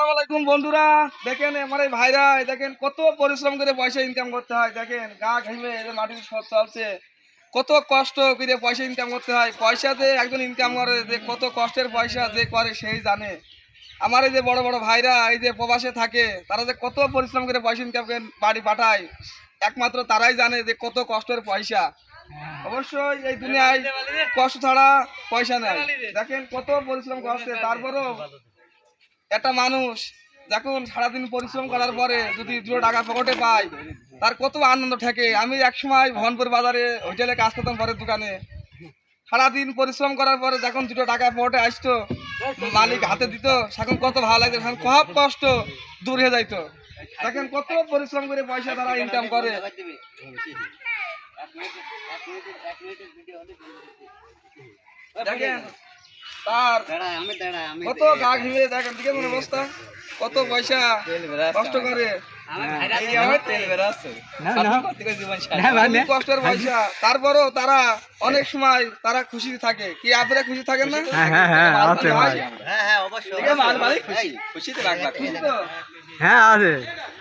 আসসালামু আলাইকুম বন্ধুরা, দেখেন আমার এই ভাইরা দেখেন কত পরিশ্রম করে পয়সা ইনকাম করতে হয়। দেখেন গা ঘেমে এই যে মাটির সব চলছে, কত কষ্ট করে পয়সা ইনকাম করতে হয়। পয়সা যে একজন ইনকাম করে, যে কত কষ্টের পয়সা যে করে সেই জানে। আমার এই যে বড় বড় ভাইরা এই যে প্রবাসে থাকে, তারা যে কত পরিশ্রম করে পয়সা ইনকাম করে বাড়ি পাঠায়, একমাত্র তারাই জানে যে কত কষ্টের পয়সা। অবশ্যই এই দুনিয়ায় কষ্ট ছাড়া পয়সা নেই। দেখেন কত পরিশ্রম করছে, তারপরও একটা মানুষ যখন সারাদিন পরিশ্রম করার পরে যদি 2 টাকা পকেটে পায়, তার কত আনন্দ থাকে। আমি একসময় ভনপুর বাজারে হোটেলে কাজ করতাম, পরের দোকানে। সারাদিন পরিশ্রম করার পরে যখন 2 টাকা পকেটে আসতো, মালিক হাতে দিত, তখন কত ভালো লাগতো, তখন সব কষ্ট দূর হয়ে যাইতো। দেখেন কত পরিশ্রম করে পয়সা তারা ইনকাম করে। দেখেন তার কত গা ঘিরে, দেখেন দিকে মনে অবস্থা, কত পয়সা কষ্ট করে কষ্টের পয়সা। তারপরও তারা অনেক সময় তারা খুশি থাকে। কি আপনারা খুশি থাকেন না? হ্যাঁ আছে।